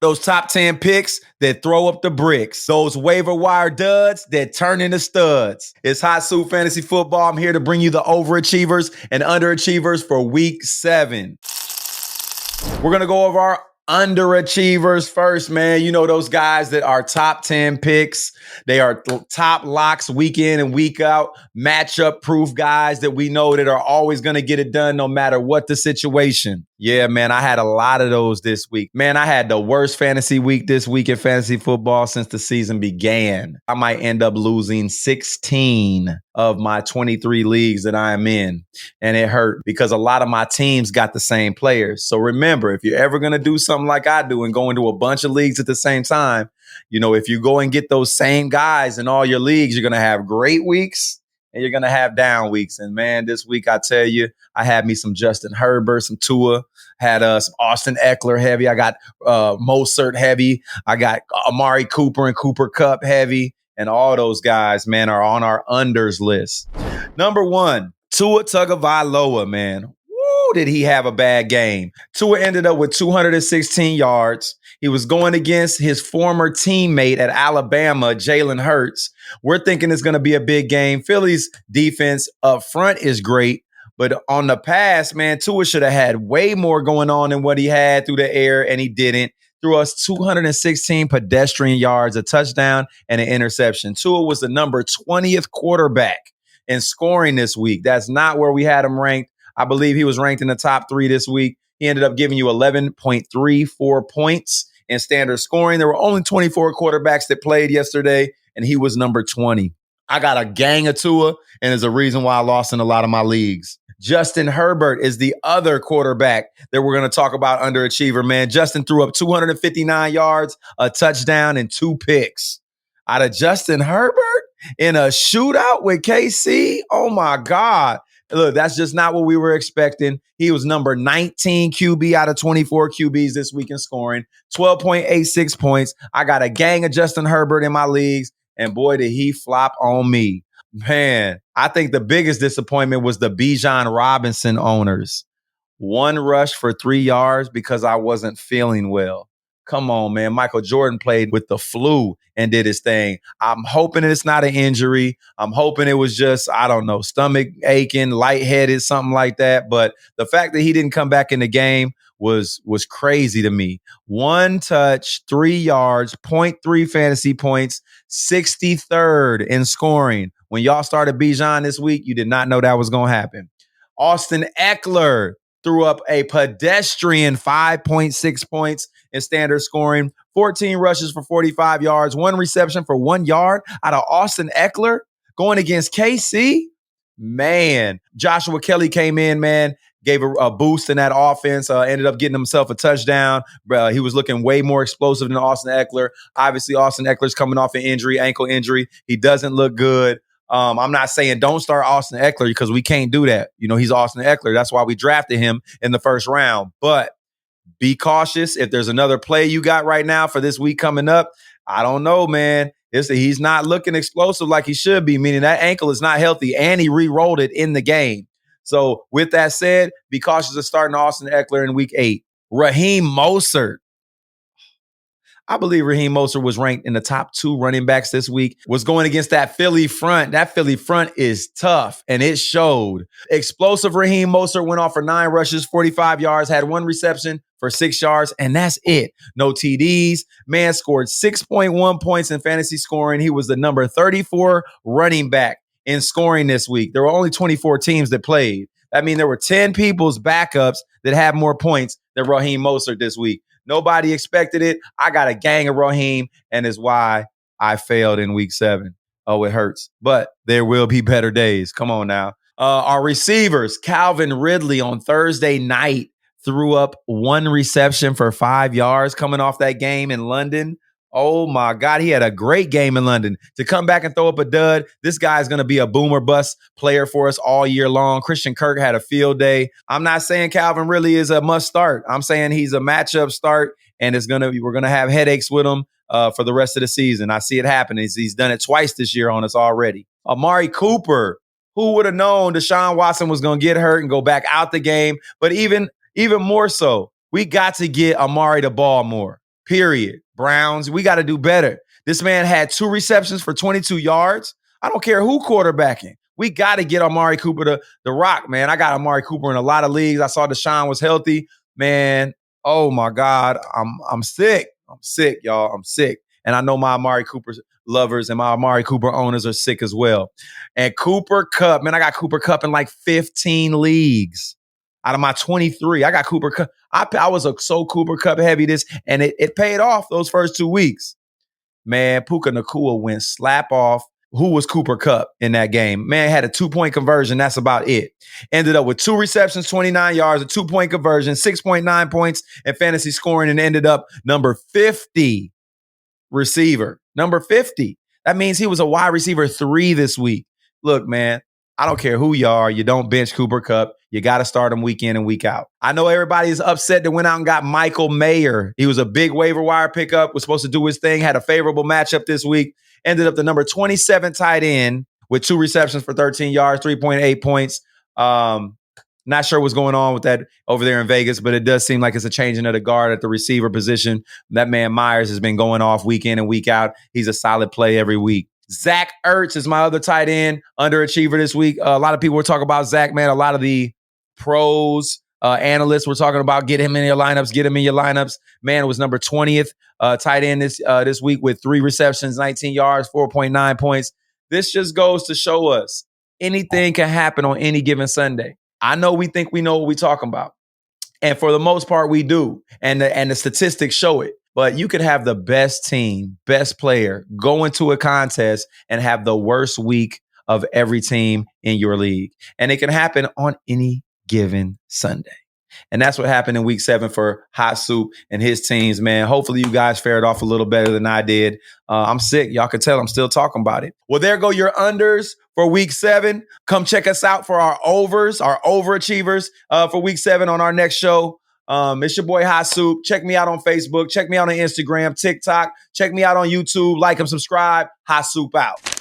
Those top 10 picks that throw up the bricks. Those waiver wire duds that turn into studs. It's Hot Soup Fantasy Football. I'm here to bring you the overachievers and underachievers for week 7. We're going to go over our underachievers first, man. You know, those guys that are top 10 picks. They are top locks week in and week out, matchup proof guys that we know that are always going to get it done no matter what the situation. Yeah, man, I had a lot of those this week. Man, I had the worst fantasy week this week in fantasy football since the season began. I might end up losing 16 of my 23 leagues that I am in. And it hurt because a lot of my teams got the same players. So remember, if you're ever going to do something like I do and go into a bunch of leagues at the same time, you know, if you go and get those same guys in all your leagues, you're going to have great weeks and you're going to have down weeks. And man, this week, I tell you, I had me some Justin Herbert, some Tua, had some Austin Eckler heavy. I got Mostert heavy. I got Amari Cooper and Cooper Kupp heavy. And all those guys, man, are on our unders list. Number 1, Tua Tagovailoa, man. Woo, did he have a bad game. Tua ended up with 216 yards. He was going against his former teammate at Alabama, Jalen Hurts. We're thinking it's going to be a big game. Philly's defense up front is great. But on the pass, man, Tua should have had way more going on than what he had through the air, and he didn't. Threw us 216 pedestrian yards, a touchdown, and an interception. Tua was the number 20th quarterback in scoring this week. That's not where we had him ranked. I believe he was ranked in the top 3 this week. He ended up giving you 11.34 points in standard scoring. There were only 24 quarterbacks that played yesterday, and he was number 20. I got a gang of Tua, and there's a reason why I lost in a lot of my leagues. Justin Herbert is the other quarterback that we're going to talk about underachiever, man. Justin threw up 259 yards, a touchdown, and 2 picks. Out of Justin Herbert in a shootout with KC? Oh, my God. Look, that's just not what we were expecting. He was number 19 QB out of 24 QBs this week in scoring, 12.86 points. I got a gang of Justin Herbert in my leagues, and boy, did he flop on me. Man, I think the biggest disappointment was the Bijan Robinson owners. 1 rush for 3 yards because I wasn't feeling well. Come on, man. Michael Jordan played with the flu and did his thing. I'm hoping it's not an injury. I'm hoping it was just, I don't know, stomach aching, lightheaded, something like that. But the fact that he didn't come back in the game was crazy to me. 1 touch, 3 yards, 0.3 fantasy points, 63rd in scoring. When y'all started Bijan this week, you did not know that was going to happen. Austin Eckler threw up a pedestrian 5.6 points in standard scoring, 14 rushes for 45 yards, 1 reception for 1 yard out of Austin Eckler going against KC. Man, Joshua Kelly came in, man, gave a boost in that offense, ended up getting himself a touchdown. He was looking way more explosive than Austin Eckler. Obviously, Austin Eckler's coming off an injury, ankle injury. He doesn't look good. I'm not saying don't start Austin Eckler because we can't do that. You know, he's Austin Eckler. That's why we drafted him in the first round. But be cautious. If there's another play you got right now for this week coming up, I don't know, man. He's not looking explosive like he should be, meaning that ankle is not healthy, and he re-rolled it in the game. So with that said, be cautious of starting Austin Eckler in week 8. Raheem Mostert. I believe Raheem Mostert was ranked in the top 2 running backs this week, was going against that Philly front. That Philly front is tough, and it showed. Explosive Raheem Mostert went off for 9 rushes, 45 yards, had 1 reception for 6 yards, and that's it. No TDs. Man scored 6.1 points in fantasy scoring. He was the number 34 running back in scoring this week. There were only 24 teams that played. That means there were 10 people's backups that had more points than Raheem Mostert this week. Nobody expected it. I got a gang of Raheem, and it's why I failed in week 7. Oh, it hurts. But there will be better days. Come on now. Our receivers, Calvin Ridley on Thursday night threw up 1 reception for 5 yards coming off that game in London. Oh, my God. He had a great game in London. To come back and throw up a dud, this guy's going to be a boomer bust player for us all year long. Christian Kirk had a field day. I'm not saying Calvin Ridley is a must start. I'm saying he's a matchup start, and we're going to have headaches with him for the rest of the season. I see it happening. He's done it twice this year on us already. Amari Cooper, who would have known Deshaun Watson was going to get hurt and go back out the game? But even more so, we got to get Amari the ball more. period. Browns, we got to do better. This man had 2 receptions for 22 yards. I don't care who quarterbacking. We got to get Amari Cooper the rock, man. I got Amari Cooper in a lot of leagues. I saw Deshaun was healthy. Man, oh my God. I'm sick. I'm sick, y'all. I'm sick. And I know my Amari Cooper lovers and my Amari Cooper owners are sick as well. And Cooper Kupp, man, I got Cooper Kupp in like 15 leagues out of my 23. I got Cooper Kupp. I was so Cooper Kupp heavy and it paid off those first 2 weeks. Man, Puka Nacua went slap off. Who was Cooper Kupp in that game? Man, had a 2-point conversion. That's about it. Ended up with 2 receptions, 29 yards, a 2-point conversion, 6.9 points in fantasy scoring, and ended up number 50 receiver. Number 50. That means he was a wide receiver 3 this week. Look, man, I don't care who you are. You don't bench Cooper Kupp. You got to start him week in and week out. I know everybody is upset that went out and got Michael Mayer. He was a big waiver wire pickup, was supposed to do his thing, had a favorable matchup this week. Ended up the number 27 tight end with 2 receptions for 13 yards, 3.8 points. Not sure what's going on with that over there in Vegas, but it does seem like it's a changing of the guard at the receiver position. That man Myers has been going off week in and week out. He's a solid play every week. Zach Ertz is my other tight end, underachiever this week. A lot of people were talking about Zach, man. A lot of the pros, analysts were talking about get him in your lineups. Man, it was number 20th tight end this week with 3 receptions, 19 yards, 4.9 points. This just goes to show us anything can happen on any given Sunday. I know we think we know what we're talking about. And for the most part, we do. And the statistics show it. But you could have the best team, best player go into a contest and have the worst week of every team in your league. And it can happen on any given Sunday. And that's what happened in week 7 for Hot Soup and his teams, man. Hopefully you guys fared off a little better than I did. I'm sick. Y'all can tell I'm still talking about it. Well, there go your unders for week 7. Come check us out for our overs, our overachievers for week 7 on our next show. It's your boy Hot Soup. Check me out on Facebook. Check me out on Instagram, TikTok. Check me out on YouTube. Like and subscribe. Hot Soup out.